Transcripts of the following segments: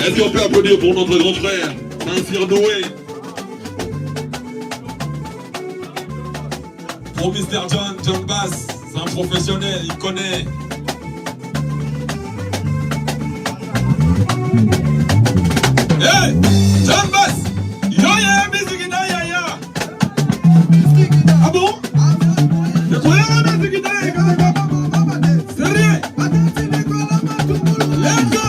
Est-ce qu'on peut applaudir pour notre grand frère, Saint-Cyr Doué? Pour Mr. John Bass, c'est un professionnel, il connaît. Hey, John Bass, yo ya musique na ya ya. Ah bon? De quoi la musique na ya? Sérieux? Let's go!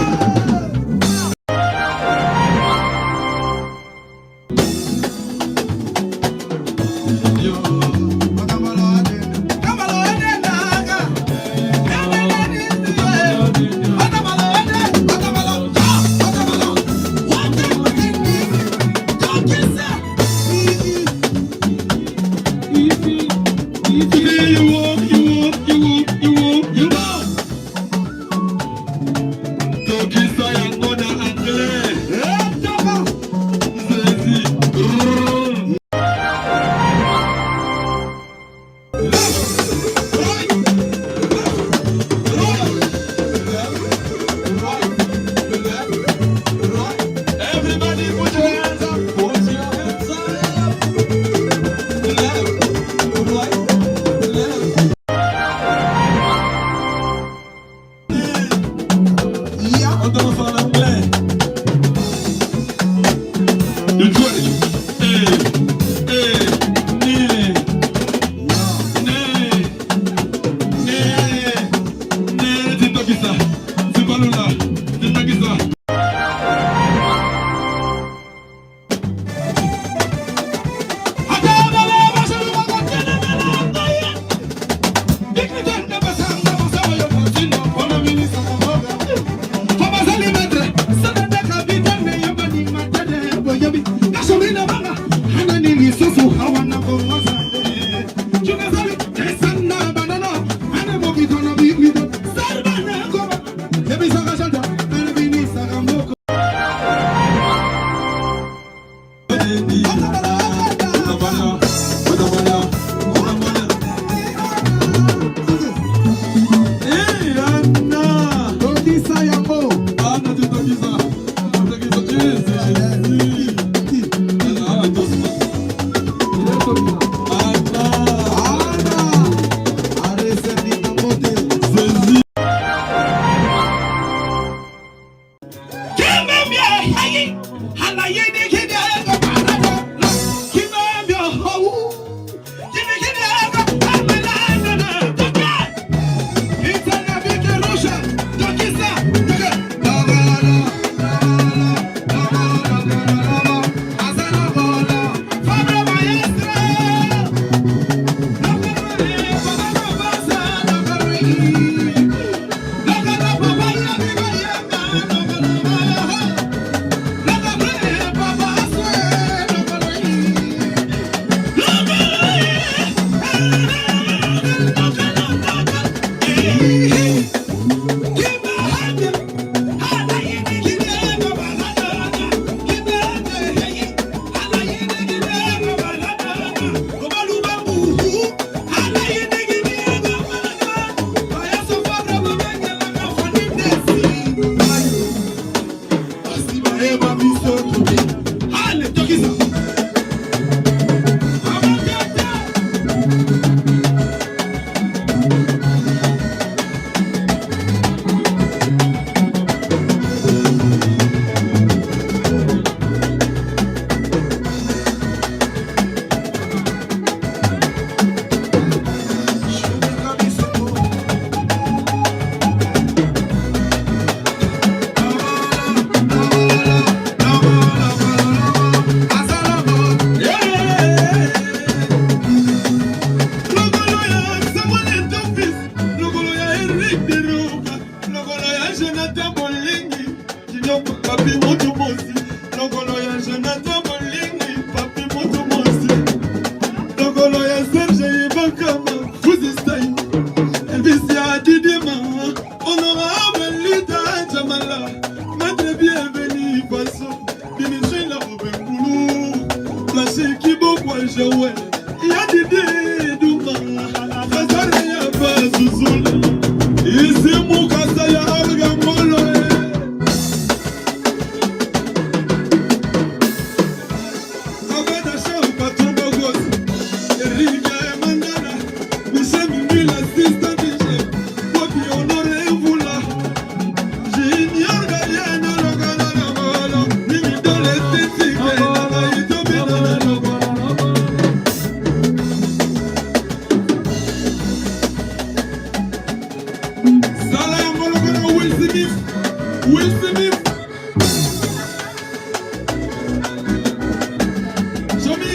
Show me.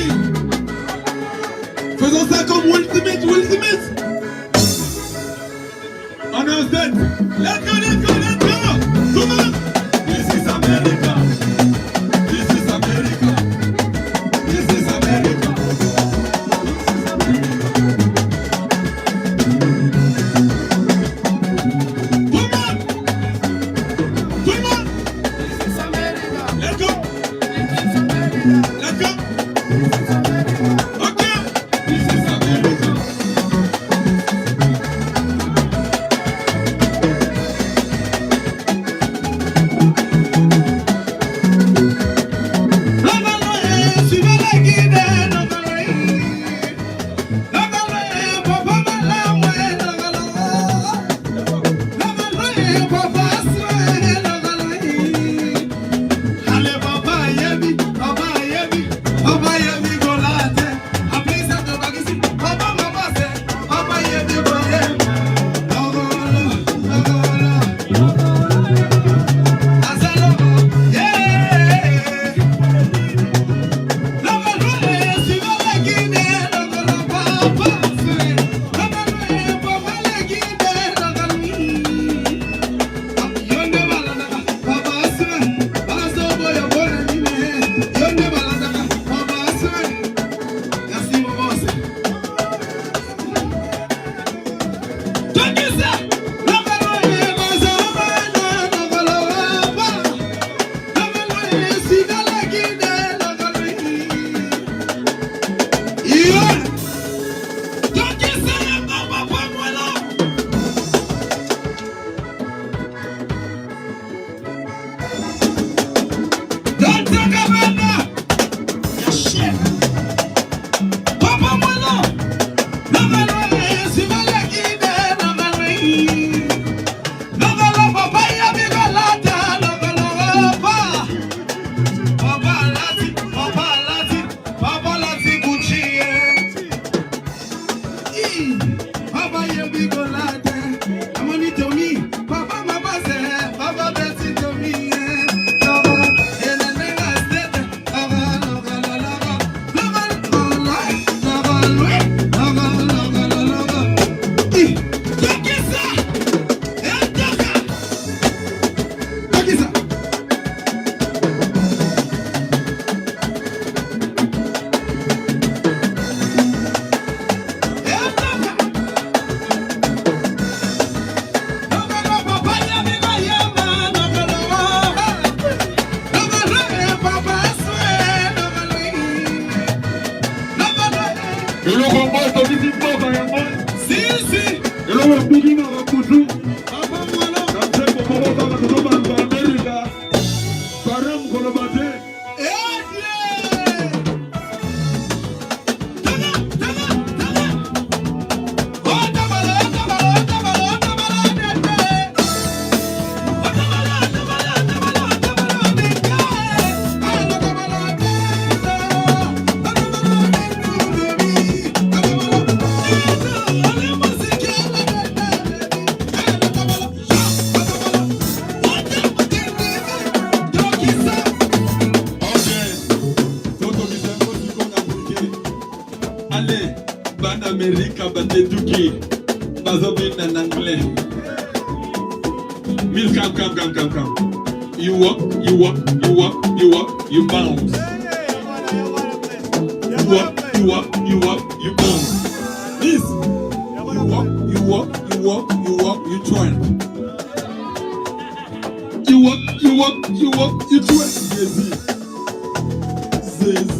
Faisons ça comme Will Smith, Will Smith. On est au set. Let's go, let's go, let's go. Come on. This is America. This is America. This is America. Come on. Come on. This is America. Let's go. This is America. Let's go. This is America. Okay. This is America. America, but they do key. Bazobin and Anglais. Miss, come. You walk, you bounce. You bounce. Miss, you walk, you twirl. You walk, you twirl. Zezi.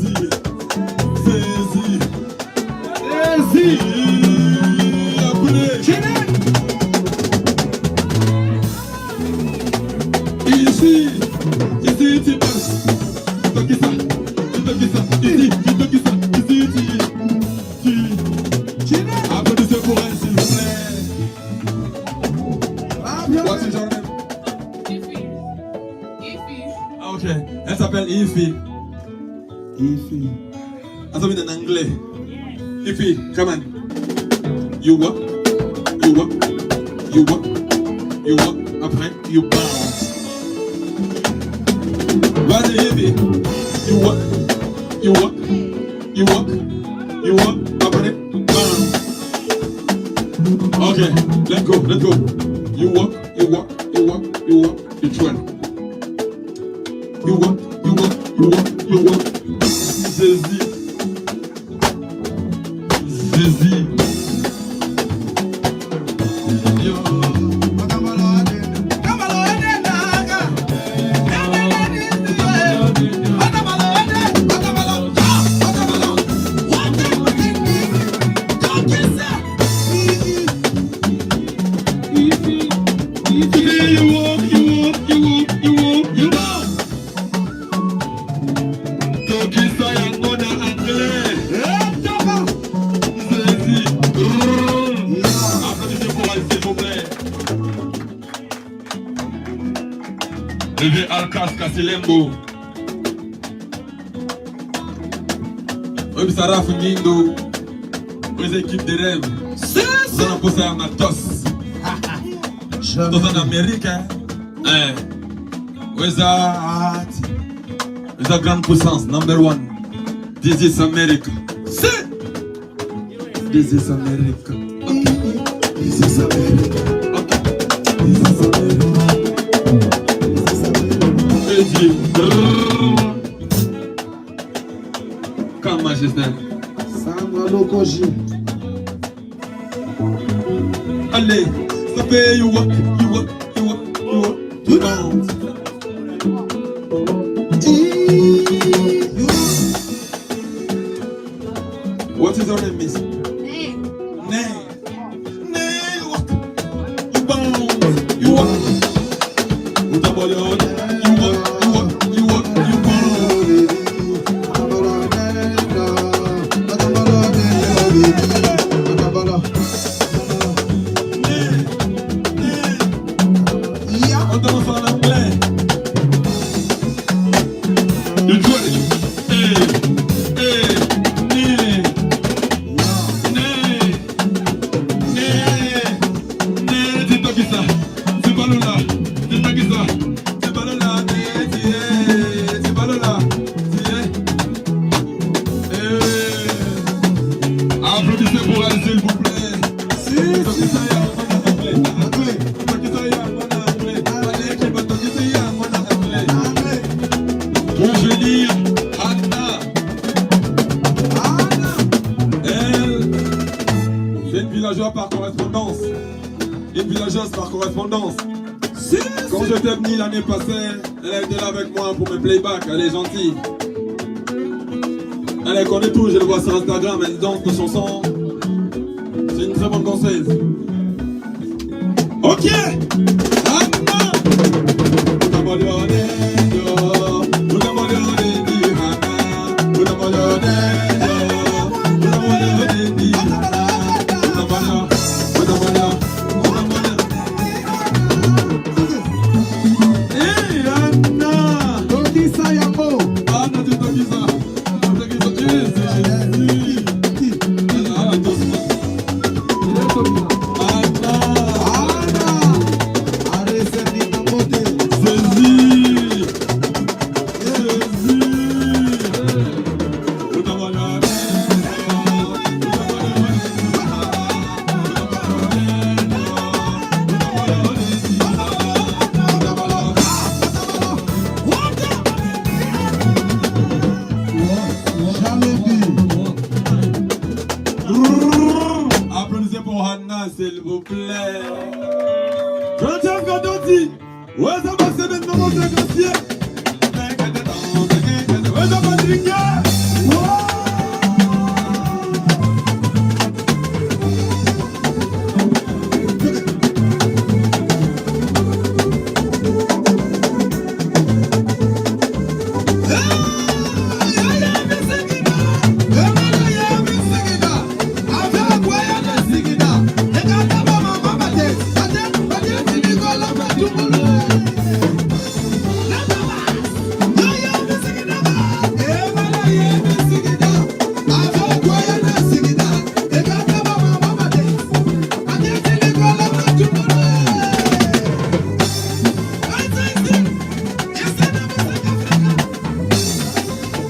Okay, elle s'appelle Ify. Elle s'appelle en anglais. Ify, come on. You walk. Après, you bounce. Vas-y, Heavy. You walk, you walk, you walk, you walk. Après, okay, let's go, let's go. You walk, you walk, you walk, you walk, you twirl. You walk, you walk, you walk, you walk. Zizi. Zizi. Yo. Levez Alcas Casilembo. Oi, Sarah Fungindo. Oi, équipe de rêve. Vous en posez à Matos. Dans en Amérique. Oi, la grande puissance, number one. This is America. This is America. This is America. This is America. Come, Manchester. Allez, ça fait you walk, you walk, you walk, you walk, you bounce. What is your name, miss? Name. You walk, you bounce, you walk. Applaudissez pour elle, s'il vous plaît. Pour venir, Anna. Elle, c'est une villageoise par correspondance. Une villageoise par correspondance. Quand j'étais venu l'année passée, elle était là avec moi pour mes playbacks. Elle est gentille. Elle connaît tout, je le vois sur Instagram, elle danse de chansons. C'est une très bonne danseuse. Ok! Anna! Applaudissez pour Hannah, s'il vous plaît. Jean-Pierre Gadoti, où est-ce que c'est maintenant mon négocié? Où est-ce que c'est dringué?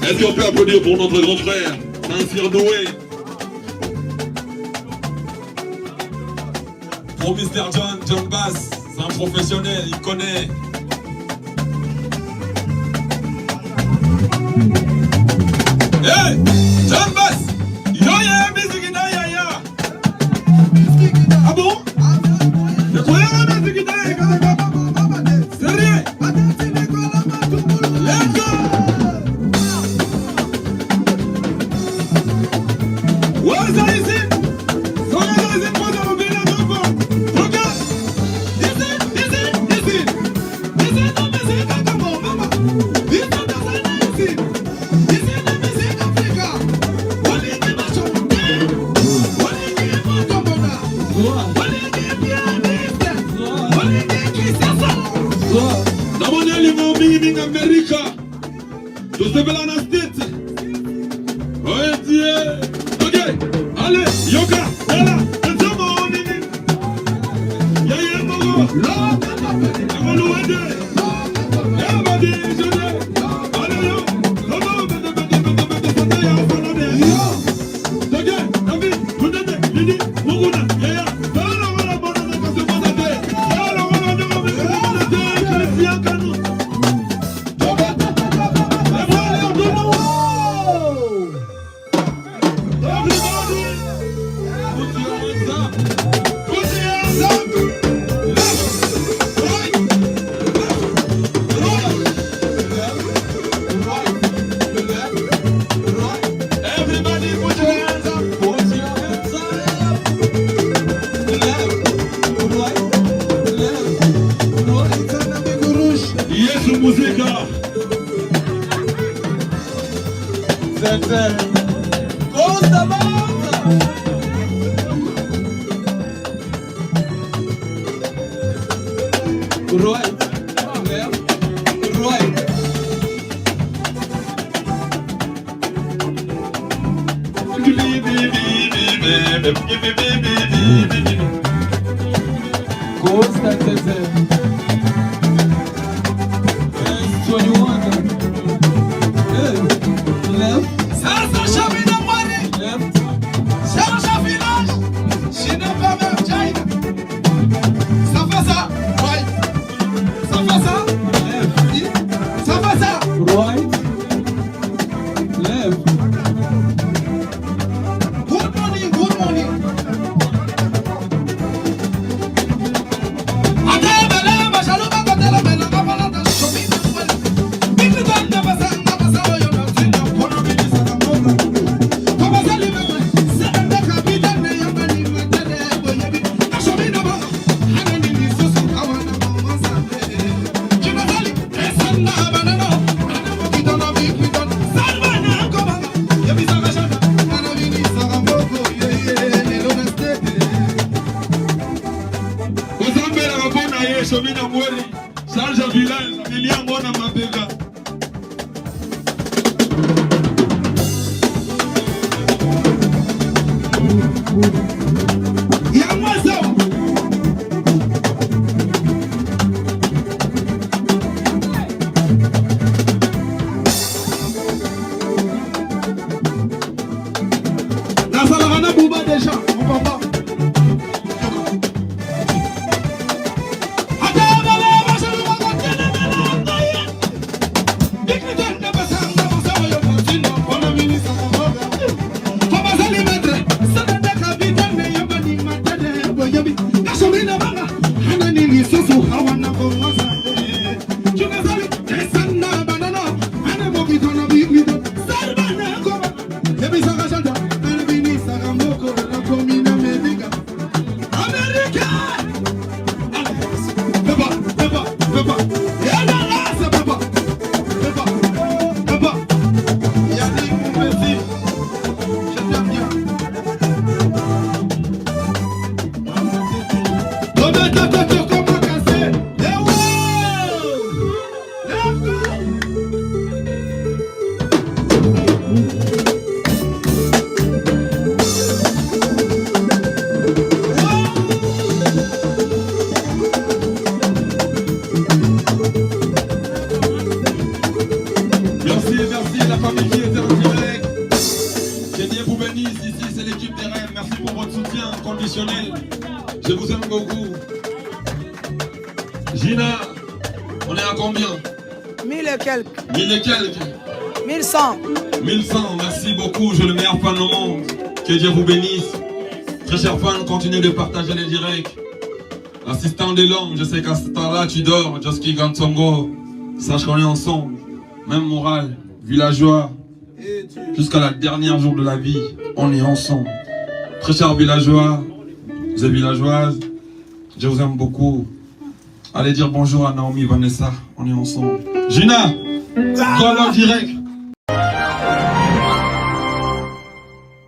Est-ce qu'on peut applaudir pour notre grand frère, Nansir Doué? Pour Mr. John Bass, c'est un professionnel, il connaît. Hey, John Bass, yo ya musique na ya ya. Ah bon? Je croyais la musique na ya. Sérieux? Let's go. What is that ici? So is it for the Robina Dumbo? Okay. Is it the music come on, mama? This is the music. This is the music Africa. What is the macho? What is the macho bona? What is the pianist? What is the kisasa? Namanya limo mingi America. Joseph Lana State. Oh Dieu. Allez, yoga, voilà, c'est ça mon mini. Yaya Mogo, Amalouade, Yabadi, Jodé, allez yo, Lobo, yo, Dogé, David, Koudede, Lidi, Muguna, Yaya, Dala, voilà, Bona, Kasi Bonade, Dala, voilà, Bonade, Christian Kanu. Música. Costa Banda. Right. Left. Right. Costa Zezé. Shomina Mweli, Sanja Villan, Lilian Mona Mabega. Nasalagana Bouba déjà, mon papa. Merci, merci. famille qui était en direct. Que Dieu vous bénisse. Ici, c'est l'équipe des rêves. Merci pour votre soutien inconditionnel. Je vous aime beaucoup. Gina, on est à combien? 1000 et quelques. 1000 et quelques. 1100. 1100, merci beaucoup. Je suis le meilleur fan au monde. Que Dieu vous bénisse. Très chers fans, continuez de partager les directs. Assistant des langues, je sais qu'à ce temps-là, tu dors. Joski Gantongo. Sache qu'on est ensemble. Même morale, villageois. Jusqu'à la dernière jour de la vie, on est ensemble. Très chers villageois, vous êtes villageoises, je vous aime beaucoup. Allez dire bonjour à Naomi, Vanessa, on est ensemble. Gina, go en direct.